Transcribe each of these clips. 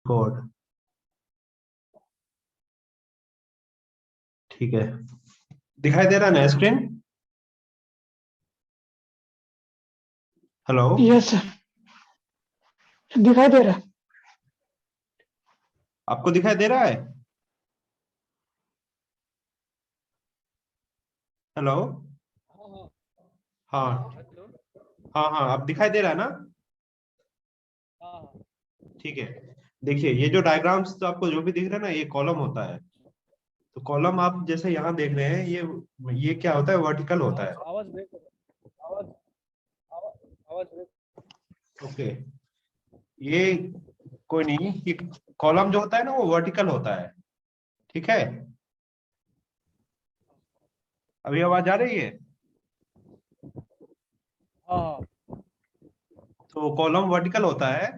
Code. ठीक है, दिखाई दे रहा है ना स्क्रीन? हेलो। यस सर, दिखाई दे रहा है। आपको दिखाई दे रहा है? हेलो। हाँ हाँ हाँ, हाँ हेलो। हाँ हाँ, अब दिखाई दे रहा है ना? हाँ हाँ ठीक है। देखिए, ये जो डायग्राम्स तो आपको जो भी दिख रहा है ना, ये कॉलम होता है। तो कॉलम आप जैसे यहाँ देख रहे हैं, ये क्या होता है? वर्टिकल होता आवाज है। आवाज ब्रेक हो रहा है। आवाज ब्रेक। ओके। ये कोई नहीं, ये कॉलम जो होता है ना, वो वर्टिकल होता है। ठीक है, अभी आवाज आ रही है? हाँ हाँ तो कॉलम वर्टिकल होता है।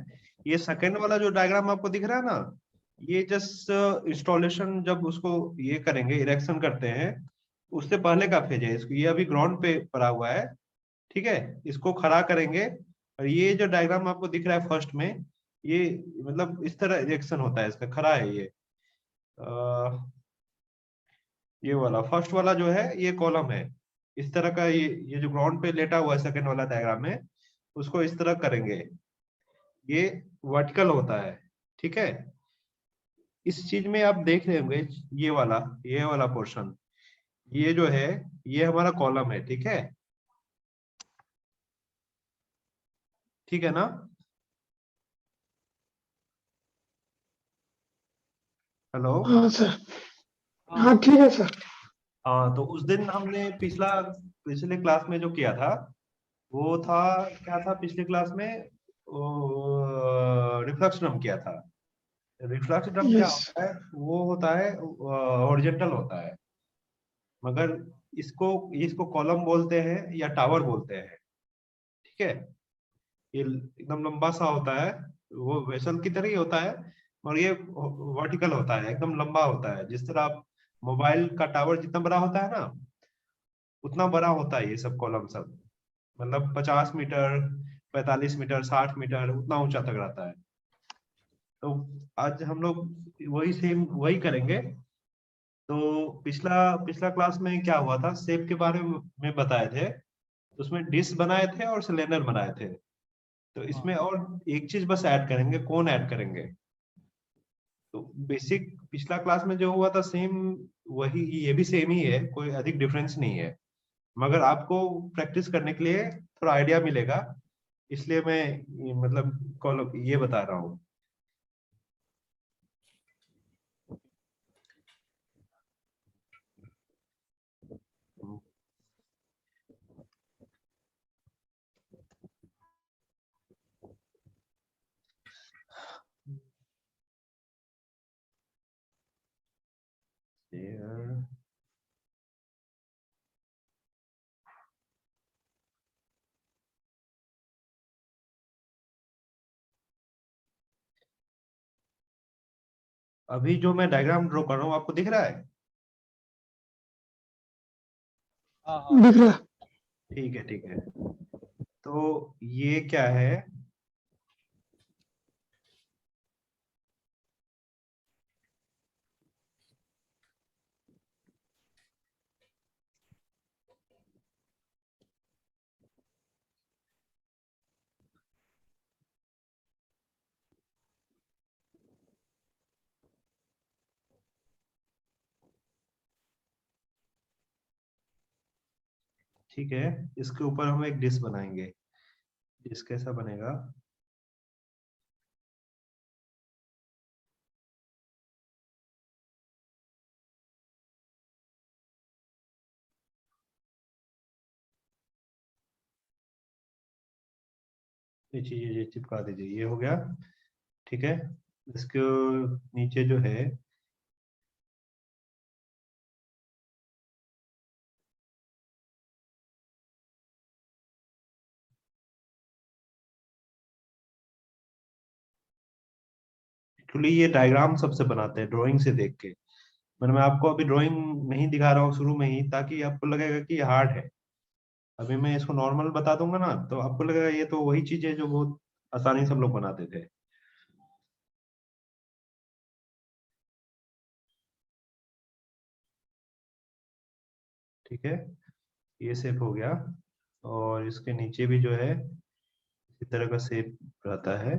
ये सेकंड वाला जो डायग्राम आपको दिख रहा है ना, ये जस्ट इंस्टॉलेशन जब उसको ये करेंगे, इरेक्शन करते हैं, उससे पहले का फेज है। इसको ये अभी ग्राउंड पे पड़ा हुआ है। ठीक है, इसको खड़ा करेंगे। और ये जो डायग्राम आपको दिख रहा है फर्स्ट में, ये मतलब इस तरह इरेक्शन होता है, इसका खड़ा है ये। ये वाला फर्स्ट वाला जो है, ये कॉलम है। इस तरह का ये जो ग्राउंड पे लेटा हुआ है सेकंड वाला डायग्राम में, उसको इस तरह करेंगे। ये वर्टिकल होता है। ठीक है, इस चीज में आप देख रहे होंगे, ये वाला पोर्शन, ये जो है, ये हमारा कॉलम है। ठीक है, ठीक है ना? हेलो। हाँ सर, हाँ हाँ ठीक है सर। हाँ, तो उस दिन हमने पिछले क्लास में जो किया था, वो था, क्या था पिछले क्लास में? रिफ्लक्स ड्रम किया था। रिफ्लक्स ड्रम क्या यस। होता है? वो होता है हॉरिजॉन्टल होता है, मगर इसको इसको कॉलम बोलते हैं या टावर बोलते हैं। ठीक है, ये एकदम लंबा सा होता है, वो वेसल की तरह ही होता है, और ये वर्टिकल होता है, एकदम लंबा होता है। जिस तरह आप मोबाइल का टावर जितना बड़ा होता है ना, उतना बड़ा होता है ये सब कॉलम सब। मतलब 50 मीटर, 45 मीटर, 60 मीटर, उतना ऊंचा तक रहता है। तो आज हम लोग वही सेम वही करेंगे। तो पिछला पिछला क्लास में क्या हुआ था, शेप के बारे में बताए थे। तो उसमें डिश बनाए थे और सिलेंडर बनाए थे। तो हाँ इसमें और एक चीज बस ऐड करेंगे, कौन ऐड करेंगे। तो बेसिक पिछला क्लास में जो हुआ था सेम, वही ये भी सेम ही है, कोई अधिक डिफरेंस नहीं है। मगर आपको प्रैक्टिस करने के लिए थोड़ा आइडिया मिलेगा, इसलिए मैं मतलब कॉल ये बता रहा हूँ। Share। अभी जो मैं डायग्राम ड्रॉ कर रहा हूँ, आपको दिख रहा है? हाँ हाँ दिख रहा है। ठीक है, ठीक है। तो ये क्या है? ठीक है, इसके ऊपर हम एक डिश बनाएंगे। डिश कैसा बनेगा? ये चीज ये चिपका दीजिए, ये हो गया। ठीक है, इसके नीचे जो है, एक्चुअली ये डायग्राम सबसे बनाते हैं ड्राइंग से देख के। मैं आपको अभी ड्राइंग नहीं दिखा रहा हूँ शुरू में ही, ताकि आपको लगेगा कि ये हार्ड है। अभी मैं इसको नॉर्मल बता दूंगा ना, तो आपको लगेगा ये तो वही चीज है जो बहुत आसानी से हम लोग बनाते थे। ठीक है, ये शेप हो गया। और इसके नीचे भी जो है इसी तरह का शेप रहता है।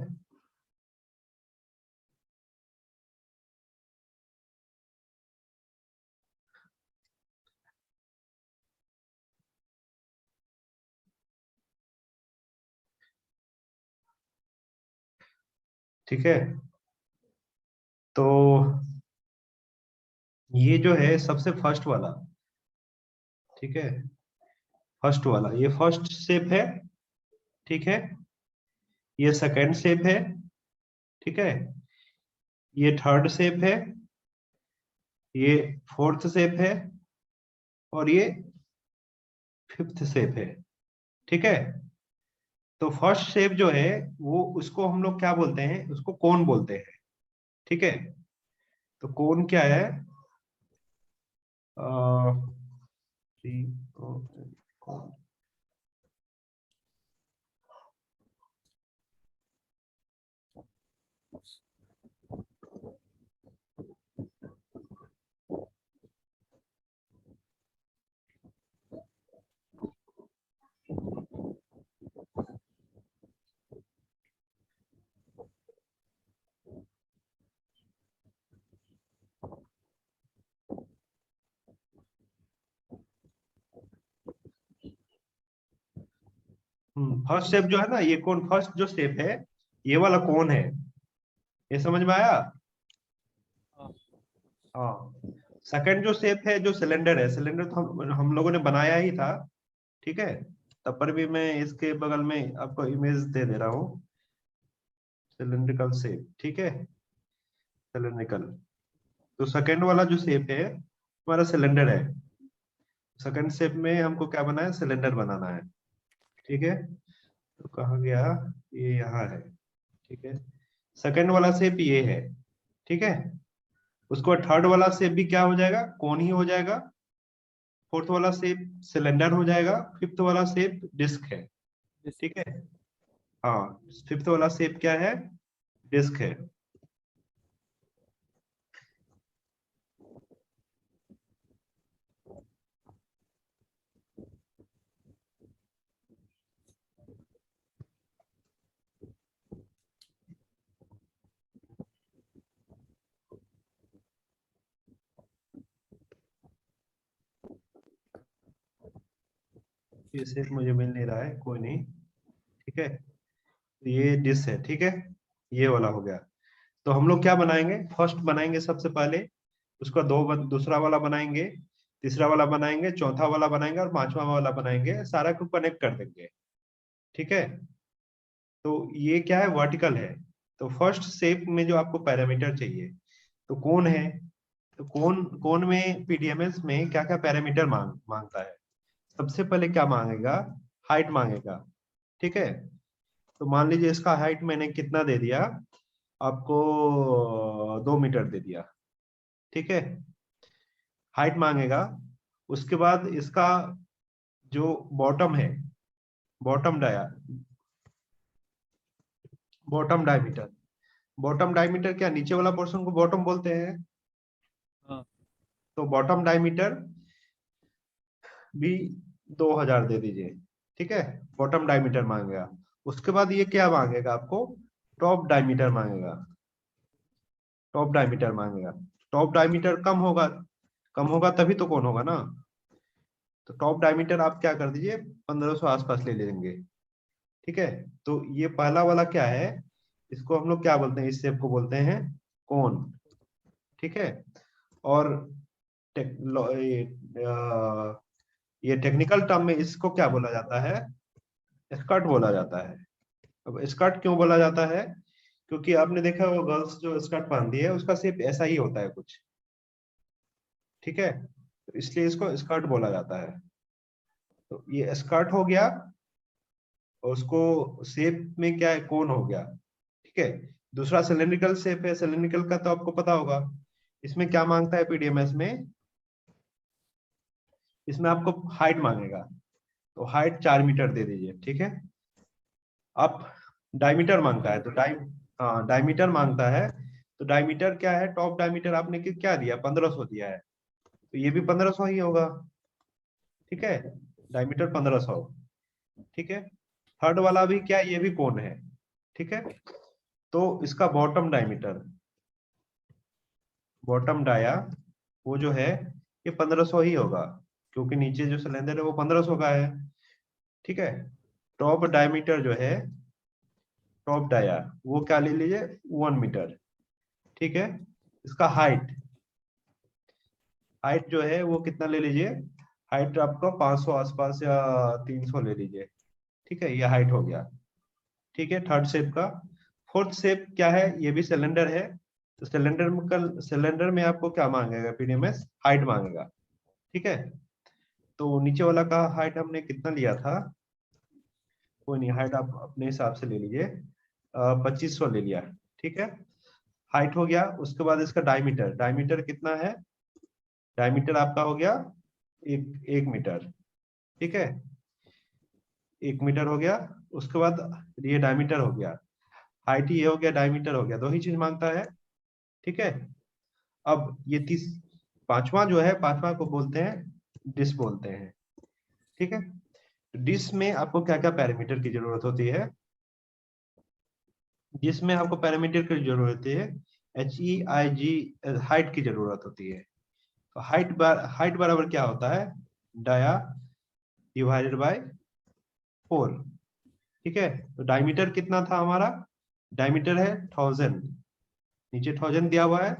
ठीक है, तो ये जो है सबसे फर्स्ट वाला, ठीक है, फर्स्ट वाला ये फर्स्ट शेप है। ठीक है, ये सेकंड शेप है। ठीक है, ये थर्ड शेप है, ये फोर्थ शेप है, और ये फिफ्थ शेप है। ठीक है, तो फर्स्ट शेप जो है वो उसको हम लोग क्या बोलते हैं, उसको कोन बोलते हैं। ठीक है, तो कोन क्या है, कोन। फर्स्ट शेप जो है ना, ये कोन, फर्स्ट जो शेप है ये वाला कोन है। ये समझ में आया? हाँ हाँ। सेकंड जो शेप है जो सिलेंडर है, सिलेंडर तो हम लोगों ने बनाया ही था। ठीक है, तब पर भी मैं इसके बगल में आपको इमेज दे दे रहा हूँ। सिलेंड्रिकल शेप, ठीक है, सिलेंड्रिकल। तो सेकंड वाला जो शेप है हमारा सिलेंडर है। सेकंड शेप में हमको क्या बनाना है, सिलेंडर बनाना है। ठीक है, तो कहाँ गया, ये यहाँ है। ठीक है, सेकंड वाला शेप ये है। ठीक है, उसके बाद थर्ड वाला शेप भी क्या हो जाएगा, कोन ही हो जाएगा। फोर्थ वाला शेप सिलेंडर हो जाएगा। फिफ्थ वाला शेप डिस्क है। जिस ठीक है, हाँ, फिफ्थ वाला शेप क्या है, डिस्क है। ये शेप मुझे मिल नहीं रहा है, कोई नहीं। ठीक है, तो ये डिस्क है। ठीक है, ये वाला हो गया। तो हम लोग क्या बनाएंगे, फर्स्ट बनाएंगे सबसे पहले, उसका दूसरा वाला बनाएंगे, तीसरा वाला बनाएंगे, चौथा वाला बनाएंगे और पांचवा वाला बनाएंगे, सारा को कनेक्ट कर देंगे। ठीक है, तो ये क्या है, वर्टिकल है। तो फर्स्ट शेप में जो आपको पैरामीटर चाहिए, तो कौन है, तो कौन कौन में पीडीएमएस में क्या क्या पैरामीटर मांगता है। सबसे पहले क्या मांगेगा, हाइट मांगेगा। ठीक है, तो मान लीजिए इसका हाइट मैंने कितना दे दिया आपको, 2 मीटर दे दिया। ठीक है, हाइट मांगेगा। उसके बाद इसका जो बॉटम है, bottom dia bottom diameter, bottom diameter क्या, नीचे वाला पोर्शन को बॉटम बोलते हैं। हाँ तो बॉटम डायमीटर भी 2000 दे दीजिए। ठीक है, बॉटम डायमीटर मांगेगा। उसके बाद ये क्या मांगेगा आपको, टॉप डायमीटर मांगेगा। टॉप डायमीटर मांगेगा। टॉप डायमीटर कम होगा तभी तो कौन होगा ना। तो टॉप डायमीटर आप क्या कर दीजिए, 1500 आसपास ले लेंगे। ठीक है, तो ये पहला वाला क्या है, इसको हम लोग क्या बोलते हैं, इस शेप को बोलते हैं कोन। ठीक है, और टेक, ये टेक्निकल टर्म में इसको क्या बोला जाता है, स्कर्ट बोला जाता है। अब स्कर्ट क्यों बोला जाता है, क्योंकि आपने देखा वो गर्ल्स जो स्कर्ट पहनती है उसका शेप ऐसा ही होता है कुछ। ठीक है, तो इसलिए इसको स्कर्ट बोला जाता है। तो ये स्कर्ट हो गया, और उसको शेप में क्या है, कोन हो गया। ठीक है, दूसरा सिलेंड्रिकल शेप है। सिलेंड्रिकल का तो आपको पता होगा, इसमें क्या मांगता है पीडीएमएस में, इसमें आपको हाइट मांगेगा। तो हाइट 4 मीटर दे दीजिए। ठीक है, आप डायमीटर मांगता है तो हाँ डायमीटर मांगता है। तो डायमीटर क्या है, टॉप डायमीटर आपने क्या दिया, 1500 दिया है, तो ये भी 1500 ही होगा। ठीक है, डायमीटर 1500, ठीक है। थर्ड वाला भी क्या, ये भी कोन है, ठीक है। तो इसका बॉटम डायमीटर, बॉटम डाया वो जो है ये 1500 ही होगा, क्योंकि नीचे जो सिलेंडर है वो 1500 का है, ठीक है। टॉप डायमीटर जो है, टॉप डाया वो क्या ले लीजिए 1 मीटर, ठीक है। इसका हाइट, हाइट जो है वो कितना ले लीजिए, हाइट आपका 500 आसपास या 300 ले लीजिए, ठीक है। ये हाइट हो गया, ठीक है, थर्ड शेप का। फोर्थ शेप क्या है, ये भी सिलेंडर है। तो सिलेंडर में आपको क्या मांगेगा, पीडीएमएस हाइट मांगेगा, ठीक है। तो नीचे वाला का हाइट हमने कितना लिया था, कोई नहीं, हाइट आप अपने हिसाब से ले लीजिए, 2500 ले लिया, ठीक है। हाइट हो गया। उसके बाद इसका डायमीटर, डायमीटर कितना है, डायमीटर आपका हो गया 1 मीटर, ठीक है, 1 मीटर हो गया। उसके बाद ये डायमीटर हो गया, हाइट ये हो गया, डायमीटर हो गया, दो ही चीज मांगता है, ठीक है। अब ये पांचवा जो है, पांचवा को बोलते हैं डिस बोलते हैं, ठीक है। डिस में आपको क्या क्या पैरामीटर की जरूरत होती है, जिसमें आपको पैरामीटर की जरूरत होती है, HEIG, हाइट की जरूरत होती है। तो हाइट बराबर क्या होता है, डाया डिवाइडेड बाय 4, ठीक है। तो डायमीटर कितना था हमारा, डायमीटर है 1000, नीचे 1000 दिया हुआ है,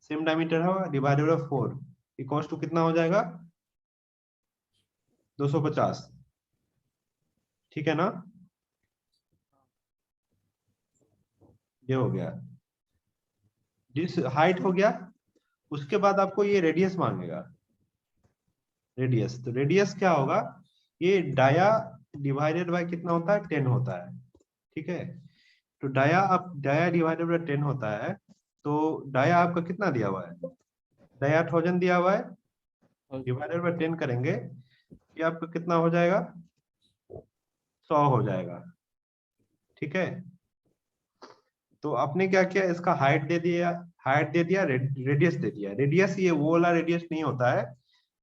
सेम डायमीटर है, डिवाइडेड बाय 4 इक्वल्स टू कितना हो जाएगा 250, ठीक है ना। ये हो गया, जिस हाइट हो गया। उसके बाद आपको ये रेडियस मांगेगा, रेडियस। तो रेडियस क्या होगा, ये डाया डिवाइडेड बाय कितना होता है 10 होता है, ठीक है। तो डाया डिवाइडेड बाय 10 होता है। तो डाया आपका कितना दिया हुआ है, डाया 1000 दिया हुआ है, डिवाइडेड बाय 10 करेंगे, ये आपका कितना हो जाएगा 100 हो जाएगा, ठीक है। तो आपने क्या किया, इसका हाइट दे दिया, हाइट दे दिया, रेडियस दे दिया। रेडियस ये वो वाला रेडियस नहीं होता है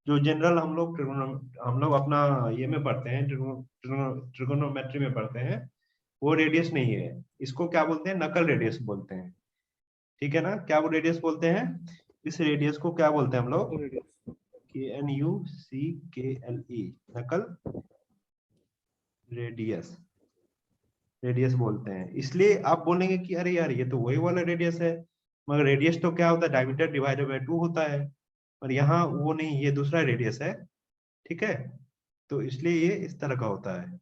जो जनरल हम लोग अपना ये में पढ़ते हैं, ट्रिगोनोमेट्री में पढ़ते हैं, वो रेडियस नहीं है। इसको क्या बोलते हैं, नकल रेडियस बोलते हैं, ठीक है ना। क्या वो रेडियस बोलते हैं, इस रेडियस को क्या बोलते हैं हम लोग, KNUCKLE, नकल रेडियस, रेडियस बोलते हैं। इसलिए आप बोलेंगे कि अरे यार ये तो वही वाला रेडियस है, मगर रेडियस तो क्या होता है, डायमीटर डिवाइडेड बाय 2 होता है, और यहाँ वो नहीं, ये दूसरा रेडियस है, ठीक है। तो इसलिए ये इस तरह का होता है,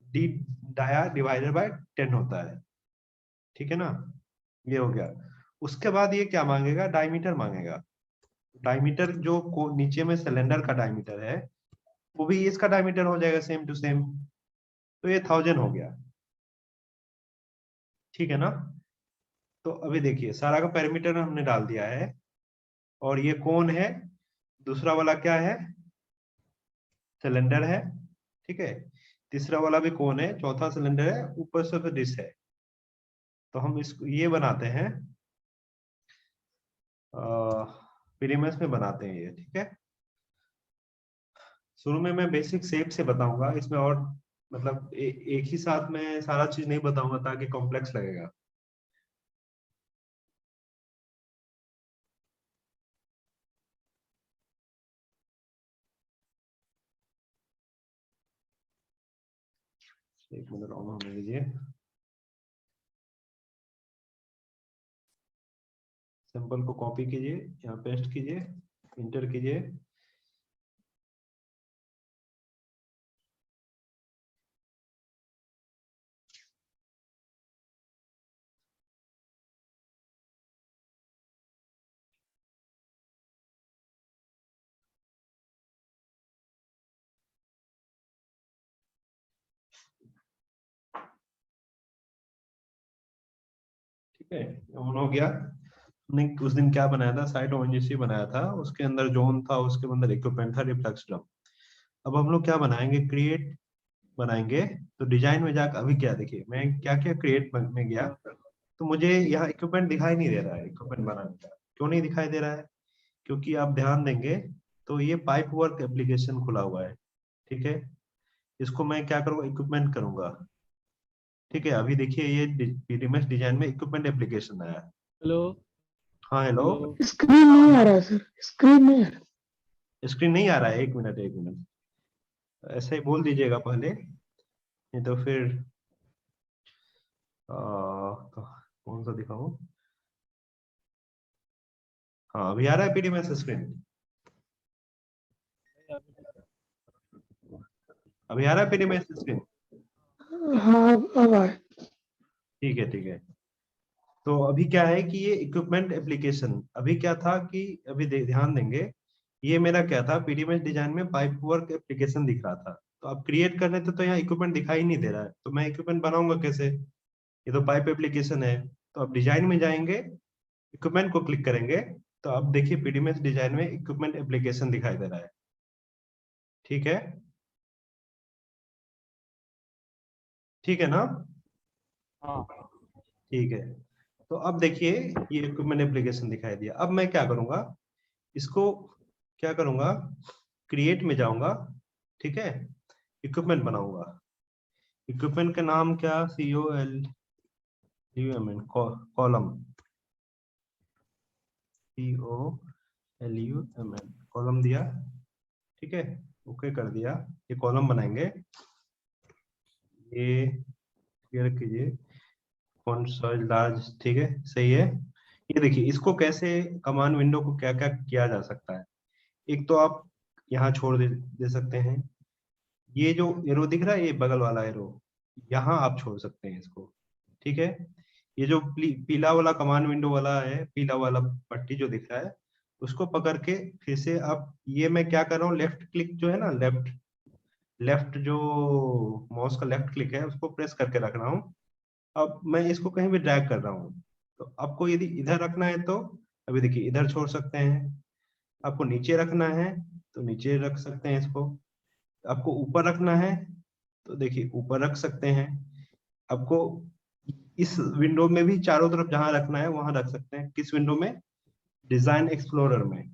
डी डाया डिवाइडेड बाय 10 होता है, ठीक है ना। ये हो गया। उसके बाद ये क्या मांगेगा, डायमीटर मांगेगा। डायमीटर जो नीचे में सिलेंडर का डायमीटर है, वो भी इसका डायमीटर हो जाएगा सेम टू सेम। तो ये 1000 हो गया, ठीक है ना। तो अभी देखिए सारा का पैरामीटर हमने डाल दिया है, और ये कौन है, दूसरा वाला क्या है, सिलेंडर है, ठीक है। तीसरा वाला भी कौन है, चौथा सिलेंडर है, ऊपर से फिर डिश है। तो हम इसको ये बनाते हैं, पीडीएमएस में बनाते हैं ये, ठीक है। शुरू में मैं बेसिक शेप से बताऊंगा, इसमें और मतलब एक ही साथ में सारा चीज नहीं बताऊंगा ताकि कॉम्प्लेक्स लगेगा। एक मिनट ऑन होने दीजिए, सिंपल को कॉपी कीजिए, यहाँ पेस्ट कीजिए, इंटर कीजिए। ठीक है, ऑन हो गया। हमने उस दिन क्या बनाया था, साइट ओएनजीसी बनाया था, उसके अंदर जोन था, उसके अंदर इक्विपमेंट था, रिफ्लेक्स ड्रम। अब हम लोग क्या बनाएंगे, क्रिएट बनाएंगे। तो डिजाइन में जाकर अभी क्या, देखिए मैं क्या क्या क्रिएट में गया, तो मुझे यहाँ इक्विपमेंट दिखाई नहीं दे रहा है, इक्विपमेंट बनाने का क्यों नहीं दिखाई दे रहा है, क्योंकि आप ध्यान देंगे तो ये पाइप वर्क एप्लीकेशन खुला हुआ है, ठीक है। इसको मैं क्या करूंगा, इक्विपमेंट करूंगा, ठीक है। अभी देखिए ये पीडीएमएस डिजाइन में इक्विपमेंट एप्लीकेशन आया। हेलो हाँ हेलो, हेलो। स्क्रीन नहीं आ रहा है सर, स्क्रीन नहीं आ रहा। स्क्रीन नहीं आ रहा है? एक मिनट एक मिनट, ऐसे ही बोल दीजिएगा पहले, नहीं तो फिर कौन सा दिखाऊं। हाँ अभी आ रहा है पीडीएमएस स्क्रीन, अभी आ रहा है पीडीएमएस स्क्रीन। हाँ अब आए। ठीक है ठीक है। तो अभी क्या है कि ये इक्विपमेंट एप्लीकेशन, अभी क्या था कि अभी ध्यान देंगे, ये मेरा क्या था, पीडीएमएस डिजाइन में पाइप वर्क एप्लीकेशन दिख रहा था। तो अब क्रिएट करने थे तो यहाँ इक्विपमेंट दिखाई नहीं दे रहा है, तो मैं इक्विपमेंट बनाऊंगा कैसे? ये तो पाइप एप्लीकेशन है। तो अब डिजाइन में जाएंगे, इक्विपमेंट को क्लिक करेंगे, तो अब देखिए पीडीएमएस डिजाइन में इक्विपमेंट एप्लीकेशन दिखाई दे रहा है, ठीक है। ठीक है ना? हाँ ठीक है। तो अब देखिए ये इक्विपमेंट एप्लीकेशन दिखाई दिया। अब मैं क्या करूंगा, इसको क्या करूंगा, क्रिएट में जाऊंगा, ठीक है, इक्विपमेंट बनाऊंगा। इक्विपमेंट का नाम क्या, COLUMN, कॉलम, COLUMN, कॉलम दिया, ठीक है, ओके कर दिया। ये कॉलम बनाएंगे, ये क्लियर कीजिए, फॉन्ट साइज लार्ज, ठीक है सही है। ये देखिए इसको कैसे, कमांड विंडो को क्या क्या किया जा सकता है। एक तो आप यहाँ छोड़ दे सकते हैं, ये जो एरो दिख रहा है, ये बगल वाला एरो, यहाँ आप छोड़ सकते हैं इसको, ठीक है। ये जो पीला वाला कमांड विंडो वाला है, पीला वाला पट्टी जो दिख रहा है, उसको पकड़ के फिर से आप, ये मैं क्या कर रहा हूँ, लेफ्ट क्लिक जो है ना, लेफ्ट लेफ्ट जो माउस का लेफ्ट क्लिक है उसको प्रेस करके रख रहा हूँ। अब मैं इसको कहीं भी ड्रैग कर रहा हूँ। तो आपको यदि इधर रखना है तो अभी देखिए इधर छोड़ सकते हैं, आपको नीचे रखना है तो नीचे रख सकते हैं इसको, आपको ऊपर रखना है तो देखिए ऊपर रख सकते हैं, आपको इस विंडो में भी चारों तरफ जहां रखना है वहां रख सकते हैं। किस विंडो में? डिजाइन एक्सप्लोरर में।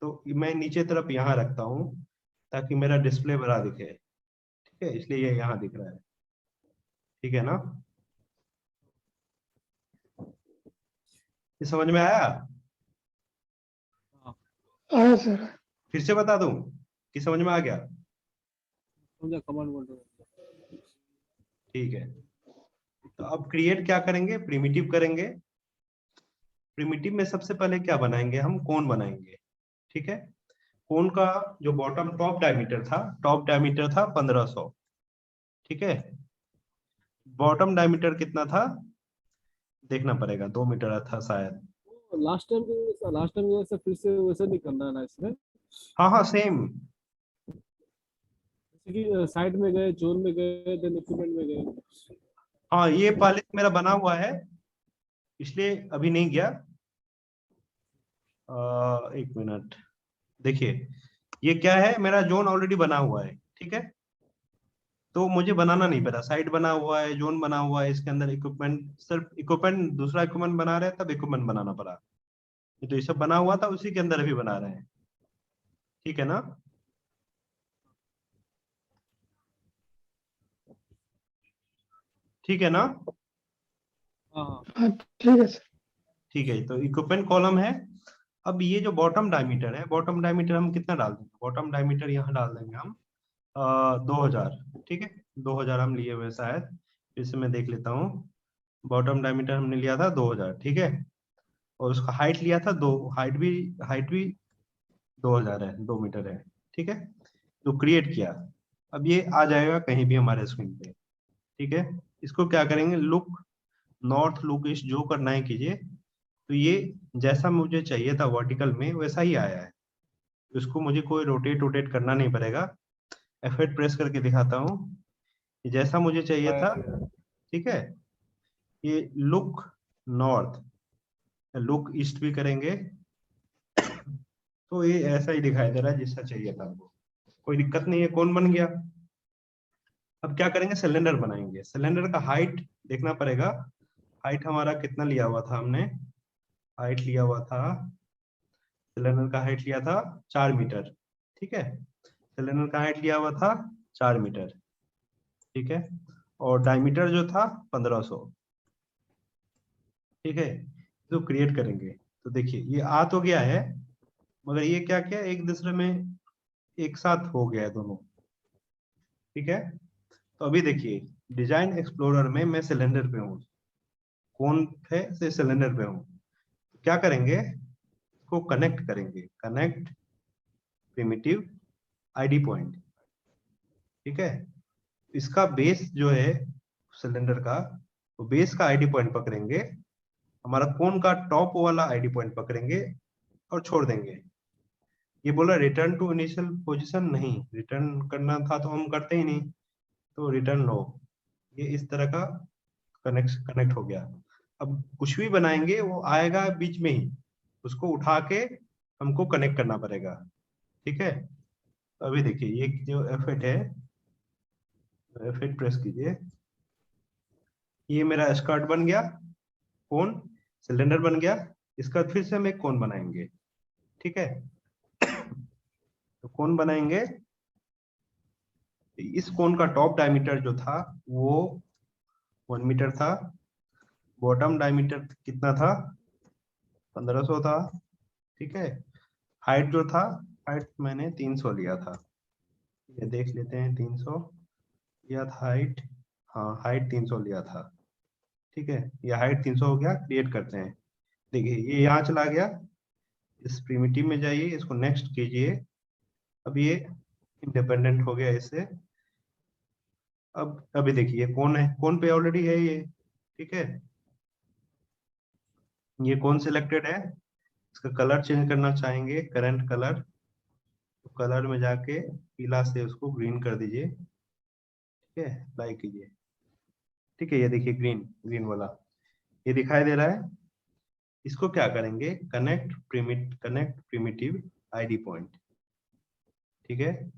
तो मैं नीचे तरफ यहाँ रखता हूँ ताकि मेरा डिस्प्ले बड़ा दिखे, ठीक है, इसलिए ये यहाँ दिख रहा है, ठीक है ना? ये समझ में आया? हाँ आया सर। फिर से बता दूं कि समझ में आ गया? समझा, कमांड बोल रहे हो। ठीक है। तो अब क्रिएट क्या करेंगे, प्रिमिटिव करेंगे। प्रिमिटिव में सबसे पहले क्या बनाएंगे, हम कोन बनाएंगे, ठीक है। कोन का जो बॉटम टॉप डायमीटर था, टॉप डायमीटर था 1500, ठीक है। बॉटम डायमीटर कितना था देखना पड़ेगा, 2 मीटर था शायद। लास्ट टाइम जैसे फिर से वैसे नहीं करना है ना इसमें, हाँ हाँ सेम। जैसे कि साइड में गए, जोन में गए, देन इक्विपमेंट में गए। हाँ ये पहले मेरा बना हुआ है इसलिए अभी नहीं गया। एक मिनट, देखिए ये क्या है, मेरा जोन ऑलरेडी बना हुआ है, ठीक है। तो मुझे बनाना नहीं पड़ा, साइट बना हुआ है, जोन बना हुआ है, इसके अंदर इक्विपमेंट, सिर्फ इक्विपमेंट, दूसरा इक्विपमेंट बना रहे हैं तब इक्विपमेंट बनाना पड़ा। ये तो ये सब बना हुआ था उसी के अंदर अभी बना रहे हैं, ठीक है ना? ठीक है ना? हाँ हाँ हाँ ठीक है सर। ठीक है, तो इक्विपमेंट कॉलम है। अब ये जो बॉटम डायमीटर है, बॉटम डायमीटर हम कितना डाल देंगे, बॉटम डायमीटर यहाँ डाल देंगे हम 2000, ठीक है। 2000 हम लिए हुए शायद, इसे मैं देख लेता हूँ। बॉटम डायमीटर हमने लिया था 2000, ठीक है। और उसका हाइट लिया था दो, हाइट भी 2000 है, 2 मीटर है, ठीक है। तो क्रिएट किया, अब ये आ जाएगा कहीं भी हमारे स्क्रीन पे, ठीक है। इसको क्या करेंगे, लुक नॉर्थ, लुक ईस्ट, जो करना है कीजिए। तो ये जैसा मुझे चाहिए था वर्टिकल में वैसा ही आया है, इसको मुझे कोई रोटेट रोटेट करना नहीं पड़ेगा। F8 प्रेस करके दिखाता हूँ, जैसा मुझे चाहिए था, ठीक है। ये लुक नॉर्थ, लुक ईस्ट भी करेंगे तो ये ऐसा ही दिखाई दे रहा है जैसा चाहिए था हमको, कोई दिक्कत नहीं है, कौन बन गया। अब क्या करेंगे, सिलेंडर बनाएंगे। सिलेंडर का हाइट देखना पड़ेगा, हाइट हमारा कितना लिया हुआ था हमने, हाइट लिया हुआ था, सिलेंडर का हाइट लिया था 4 मीटर, ठीक है। सिलेंडर का हाइट लिया हुआ था 4 मीटर, ठीक है, और डायमीटर जो था 1500, ठीक है। तो क्रिएट करेंगे तो देखिए ये आ तो गया है, मगर ये क्या क्या एक दूसरे में एक साथ हो गया है दोनों, ठीक है। तो अभी देखिए डिजाइन एक्सप्लोरर में मैं सिलेंडर पे हूँ, कौन है से सिलेंडर पे हूँ, क्या करेंगे, इसको कनेक्ट करेंगे, कनेक्ट प्रिमिटिव आईडी पॉइंट, ठीक है। इसका बेस जो है सिलेंडर का, तो बेस का आईडी पॉइंट पकड़ेंगे, हमारा कोन का टॉप वाला आईडी पॉइंट पकड़ेंगे और छोड़ देंगे। ये बोला रिटर्न टू इनिशियल पोजीशन, नहीं रिटर्न करना था तो हम करते ही नहीं, तो रिटर्न लो। ये इस तरह का कनेक्ट हो गया। अब कुछ भी बनाएंगे वो आएगा बीच में ही, उसको उठा के हमको कनेक्ट करना पड़ेगा, ठीक है। तो अभी देखिए ये जो F8 है, F8 प्रेस कीजिए, ये मेरा स्कर्ट बन गया, कोन सिलेंडर बन गया। इसका फिर से हम एक कोन बनाएंगे, ठीक है। तो कोन बनाएंगे, इस कोन का टॉप डायमीटर जो था वो 1 मीटर था, बॉटम डायमीटर कितना था, 1500 था, ठीक है। हाइट जो था, हाइट मैंने 300 लिया था, ये देख लेते हैं, 300 लिया था हाइट, हाँ हाइट 300 लिया था, ठीक है। ये हाइट 300 हो गया, क्रिएट करते हैं। देखिए ये यहाँ चला गया, इस प्रिमिटिव में जाइए, इसको नेक्स्ट कीजिए। अब ये इंडिपेंडेंट हो गया इससे। अब अभी देखिए कौन है, कौन पे ऑलरेडी है ये, ठीक है। ये कौन सिलेक्टेड है, इसका कलर चेंज करना चाहेंगे, करंट कलर, तो कलर में जाके पीला से उसको ग्रीन कर दीजिए, ठीक है, अप्लाई कीजिए, ठीक है। ये देखिए ग्रीन, ग्रीन वाला ये दिखाई दे रहा है। इसको क्या करेंगे, कनेक्ट प्रिमिटिव आईडी पॉइंट, ठीक है।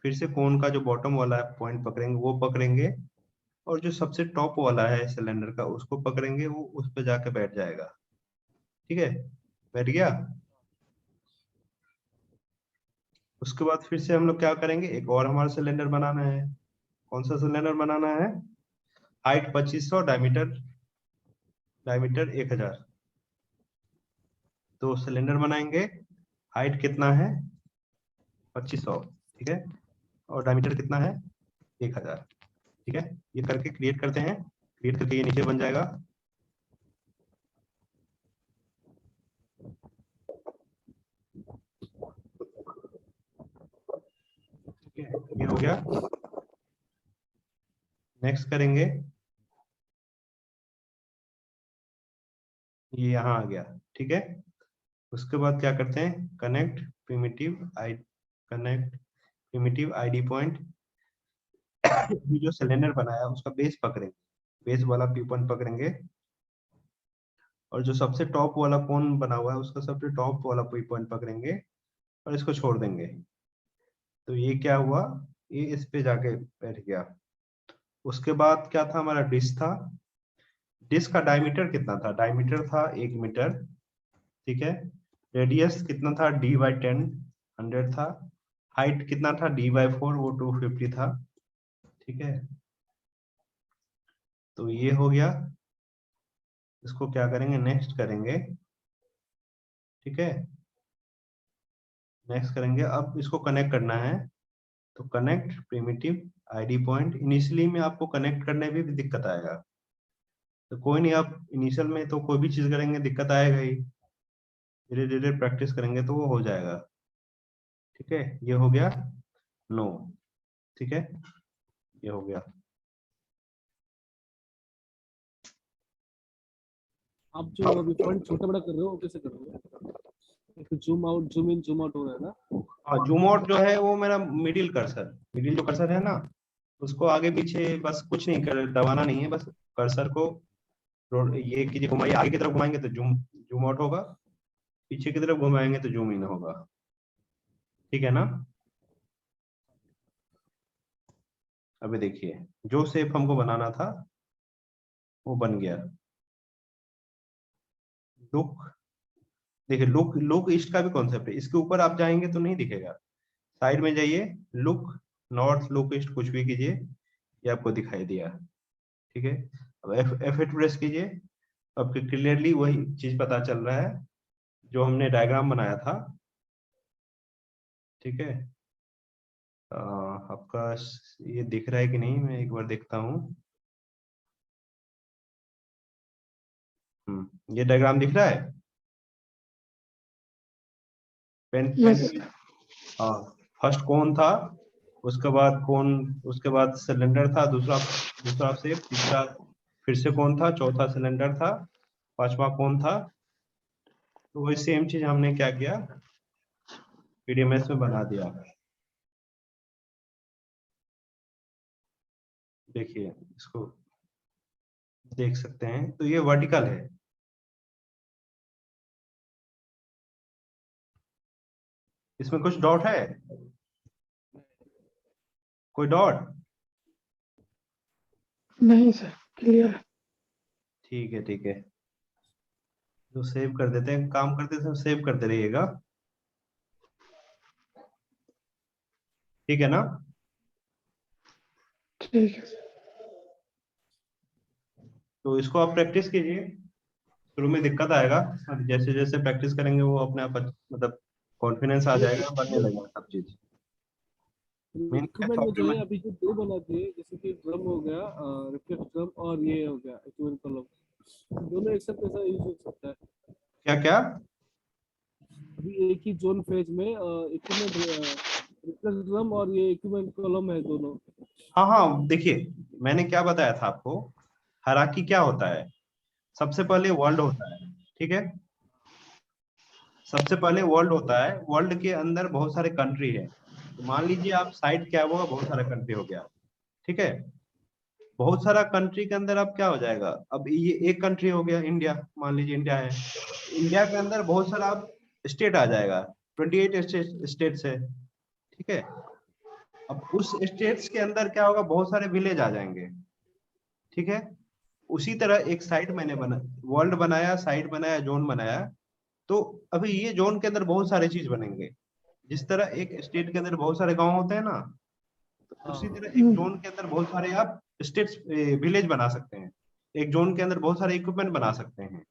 फिर से कोन का जो बॉटम वाला पॉइंट पकड़ेंगे वो पकड़ेंगे, और जो सबसे टॉप वाला है सिलेंडर का उसको पकड़ेंगे, वो उस पर जाके बैठ जाएगा, ठीक है, बैठ गया। उसके बाद फिर से हम लोग क्या करेंगे, एक और हमारा सिलेंडर बनाना है। कौन सा सिलेंडर बनाना है, हाइट 2500, डायमीटर डायमीटर 1000। तो सिलेंडर बनाएंगे, हाइट कितना है 2500, ठीक है, और डायमीटर कितना है 1000, ठीक है। ये करके क्रिएट करते हैं, क्रिएट करके ये नीचे बन जाएगा, ठीक है। ये हो गया, नेक्स्ट करेंगे, ये यहाँ आ गया, ठीक है। उसके बाद क्या करते हैं, कनेक्ट प्रिमिटिव आईडी पॉइंट, जो सिलेंडर बनाया उसका बेस पकड़ेंगे, बेस वाला पी पॉइंट पकड़ेंगे, और जो सबसे टॉप वाला कोन बना हुआ है उसका सबसे टॉप वाला पी पॉइंट पकड़ेंगे और इसको छोड़ देंगे। तो ये क्या हुआ, ये इस पे जाके बैठ गया। उसके बाद क्या था, हमारा डिस्क था, डिस्क का डायमीटर कितना था, डायमीटर था 1 मीटर, ठीक है। रेडियस कितना था, d/10 100 था। हाइट कितना था, d/4 वो 250 था, ठीक है। तो ये हो गया, इसको क्या करेंगे, नेक्स्ट करेंगे, ठीक है, नेक्स्ट करेंगे। अब इसको कनेक्ट करना है, तो connect primitive ID point. Initially में आपको कनेक्ट करने में भी दिक्कत आएगा, तो कोई नहीं, आप इनिशियल में तो कोई भी चीज करेंगे दिक्कत आएगा ही, धीरे धीरे प्रैक्टिस करेंगे तो वो हो जाएगा, ठीक है। ये हो गया, नो, ठीक है, ये हो गया। आप जो अभी फॉन्ट छोटा बड़ा कर रहे हो वो कैसे कर रहे हो? एक zoom out zoom in zoom out हो रहा है ना? हाँ जूम आउट जो है वो मेरा मिडिल कर्सर, मिडिल जो कर्सर है ना, उसको आगे पीछे बस कुछ नहीं कर, दबाना नहीं है, बस कर्सर को ये कीजिए, घुमाइए, आगे की तरफ घुमाएंगे तो जूम जूम आउट होगा, पीछे की तरफ घुमाएंगे तो जूम इन होगा, ठीक है ना। अभी देखिए जो शेप हमको बनाना था वो बन गया। लुक, देखिए लुक लुक ईस्ट का भी कॉन्सेप्ट है, इसके ऊपर आप जाएंगे तो नहीं दिखेगा, साइड में जाइए, लुक नॉर्थ, लुक ईस्ट, कुछ भी कीजिए, ये आपको दिखाई दिया। ठीक है, अब F8 प्रेस कीजिए, आपको क्लियरली वही चीज पता चल रहा है जो हमने डायग्राम बनाया था। ठीक है, आपका ये दिख रहा है कि नहीं, मैं एक बार देखता हूँ। ये डायग्राम दिख रहा है पेन यस पेन। हाँ, फर्स्ट कोन था, उसके बाद कोन, उसके बाद सिलेंडर था, दूसरा दूसरा शेप, तीसरा फिर से कोन था, चौथा सिलेंडर था, पांचवा कोन था। तो वही सेम चीज हमने क्या किया, पीडीएमएस में बना दिया। देखिए इसको देख सकते हैं, तो ये वर्टिकल है। इसमें कुछ डॉट है, कोई डॉट? नहीं सर, क्लियर। ठीक है, ठीक है, तो सेव कर देते हैं, काम करते समय सेव करते रहिएगा। ठीक है ना? ठीक है सर। तो इसको आप प्रैक्टिस कीजिए, शुरू में दिक्कत आएगा, अब जैसे जैसे प्रैक्टिस करेंगे वो अपने आप मतलब कॉन्फिडेंस आ जाएगा, बनने लगेगा सब चीज। मेन इक्विपमेंट में जो है अभी जो दो बना दिए, जैसे कि ड्रम हो गया, रिफ्लेक्स ड्रम, और ये हो गया इक्विपमेंट कॉलम, दोनों एक साथ कैसा यूज हो सकता है? क्या क्या? अभी एक ही जोन फेज में इक्विपमेंट रिफ्लेक्स ड्रम और ये इक्विपमेंट कॉलम है दोनों। हाँ हाँ, देखिए मैंने क्या बताया था आपको, हायरार्की क्या होता है। सबसे पहले वर्ल्ड होता है, ठीक है, सबसे पहले वर्ल्ड होता है, वर्ल्ड के अंदर बहुत सारे कंट्री है। तो मान लीजिए आप साइड क्या होगा, बहुत सारा कंट्री हो गया। ठीक है, बहुत सारा कंट्री के अंदर अब क्या हो जाएगा, अब ये एक कंट्री हो गया इंडिया, मान लीजिए इंडिया है, इंडिया के अंदर बहुत सारा अब स्टेट आ जाएगा, 28 स्टेट्स है। ठीक है, अब उस स्टेट्स के अंदर क्या होगा, बहुत सारे विलेज आ जाएंगे। ठीक है, उसी तरह एक साइट मैंने बना, वर्ल्ड बनाया, साइट बनाया, जोन बनाया। तो अभी ये जोन के अंदर बहुत सारे चीज बनेंगे, जिस तरह एक स्टेट के अंदर बहुत सारे गांव होते हैं ना, तो उसी हाँ, तरह एक जोन के अंदर बहुत सारे आप स्टेट्स, विलेज बना सकते हैं। एक जोन के अंदर बहुत सारे इक्विपमेंट बना सकते हैं।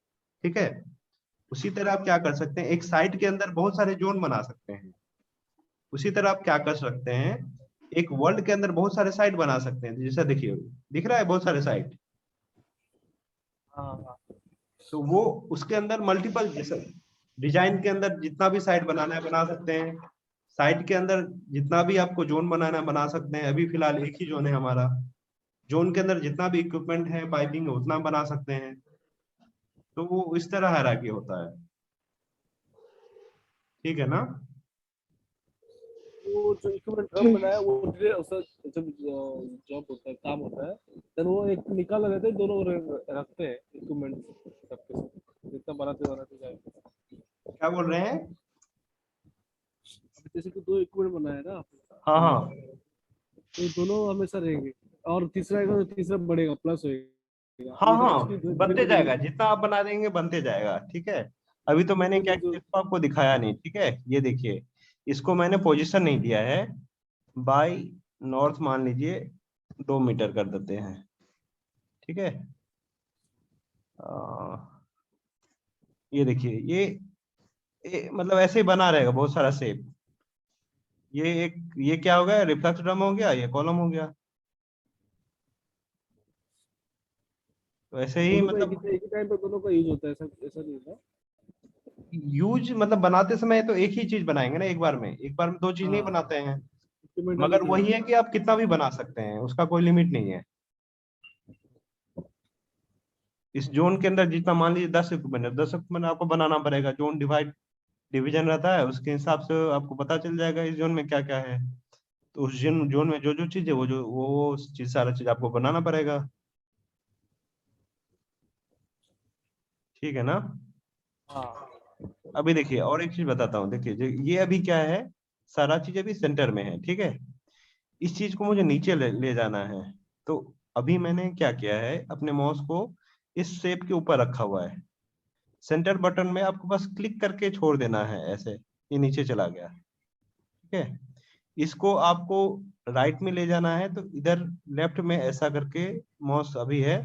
ठीक है, उसी तरह आप क्या कर सकते हैं, एक साइट के अंदर बहुत सारे जोन बना सकते हैं। उसी तरह आप क्या कर सकते हैं, एक वर्ल्ड के अंदर बहुत सारे साइट बना सकते हैं। जैसा देखिए, दिख रहा है बहुत सारे साइट, हाँ, हाँ। तो वो उसके अंदर मल्टीपल, जैसे डिजाइन के अंदर जितना भी साइट बनाना है बना सकते हैं। साइट के अंदर जितना भी आपको जोन बनाना है बना सकते हैं। अभी फिलहाल एक ही जोन है हमारा, जोन के अंदर जितना भी इक्विपमेंट है, पाइपिंग है, उतना बना सकते हैं। तो वो इस तरह हायरार्की होता है। ठीक है ना? वो जो इक्विपमेंट ड्रम ठीक है बनाया सर। वो उसका जब जॉब होता है, काम होता है, then वो एक निकाल लेते हैं, दोनों रखते हैं इक्विपमेंट सबके साथ, जितना बनाते बनाते जाए। क्या बोल रहे हैं? अभी जैसे कि दो इक्विपमेंट बनाया ना हाँ आपने, हाँ तो दोनों हमेशा रहेंगे, और तीसरा आएगा तो तीसरा बढ़ेगा, प्लस होएगा, हाँ ऐसा कुछ हाँ, नहीं, धीरे बनते धीरे जाएगा, धीरे जितना आप बना देंगे बनते जाएगा। ठीक है, अभी तो मैंने क्या मैंने जो। किया, इसको आपको दिखाया नहीं। ठीक है, ये देखिए, इसको मैंने पोजीशन नहीं दिया है, बाई नॉर्थ मान लीजिए 2 मीटर कर देते हैं। ठीक है, ये देखिए, ये मतलब ऐसे ही बना रहेगा बहुत सारा शेप। ये क्या हो गया, रिफ्लेक्स ड्रम हो गया, ये कॉलम हो गया। तो ऐसे ही दोनों का मतलब एक ही टाइम पे दोनों का यूज होता है, ऐसा ऐसा नहीं होता। यूज, मतलब बनाते समय तो एक ही चीज बनाएंगे ना, एक बार में दो चीज नहीं हाँ, बनाते हैं। इक्विपमेंट मगर अलग है। वही है कि आप कितना भी बना सकते हैं, उसका कोई लिमिट नहीं है। इस जोन के अंदर जितना, मान लीजिए 10 इक्विपमेंट है, 10 इक्विपमेंट आपको बनाना पड़ेगा। जोन डिवीजन रहता है, उसके हिसाब से आपको पता चल जाएगा इस जोन में क्या क्या है। तो उस जोन जोन में जो जो चीज है, वो चीज, सारा चीज आपको बनाना पड़ेगा। ठीक है ना? हाँ, अभी देखिए और एक चीज बताता हूँ, देखिए ये अभी क्या है, सारा चीज अभी सेंटर में है। ठीक है, इस चीज को मुझे नीचे ले जाना है। तो अभी मैंने क्या किया है, अपने माउस को इस शेप के ऊपर रखा हुआ है। सेंटर बटन में आपको बस क्लिक करके छोड़ देना है, ऐसे ये नीचे चला गया। ठीक है, इसको आपको राइट में ले जाना है तो इधर लेफ्ट में ऐसा करके माउस अभी है,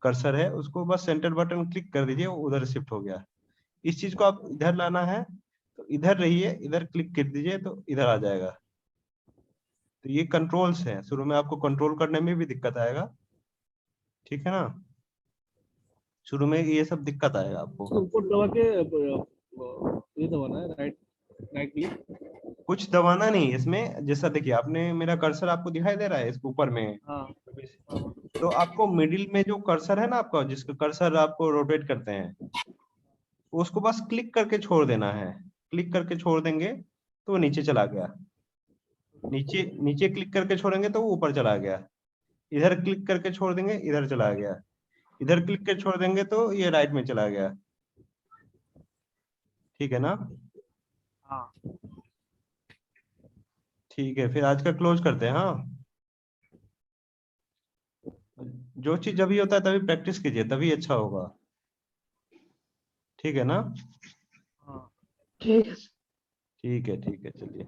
कर्सर है, उसको बस सेंटर बटन क्लिक कर दीजिए, वो उधर शिफ्ट हो गया। इस चीज को आप इधर लाना है तो इधर रहिए, इधर क्लिक कर दीजिए तो इधर आ जाएगा। तो ये कंट्रोल्स हैं, शुरू में आपको कंट्रोल करने में भी दिक्कत आएगा, ठीक है ना, शुरू में ये सब दिक्कत आएगा आपको। उसको ऊपर दबा के ये दबाना है, राइट राइट क्लिक। कुछ दबाना नहीं इसमें, जैसा देखिए आपने मेरा कर्सर आपको दिखाई दे रहा है इसके ऊपर में, हाँ हाँ तो आपको मिडिल में जो कर्सर है ना आपका, जिसका कर्सर आपको रोटेट करते हैं, उसको बस क्लिक करके छोड़ देना है। क्लिक करके छोड़ देंगे तो वो नीचे चला गया, नीचे नीचे क्लिक करके छोड़ेंगे तो वो ऊपर चला गया, इधर क्लिक करके छोड़ देंगे इधर चला गया, इधर क्लिक करके छोड़ देंगे तो ये राइट में चला गया, ठीक है ना। हाँ। ठीक है, फिर आज का क्लोज करते हैं। हाँ, जो चीज अभी होता है तभी प्रैक्टिस कीजिए, तभी अच्छा होगा, ठीक है ना। हाँ ठीक है। ठीक है, ठीक है, चलिए।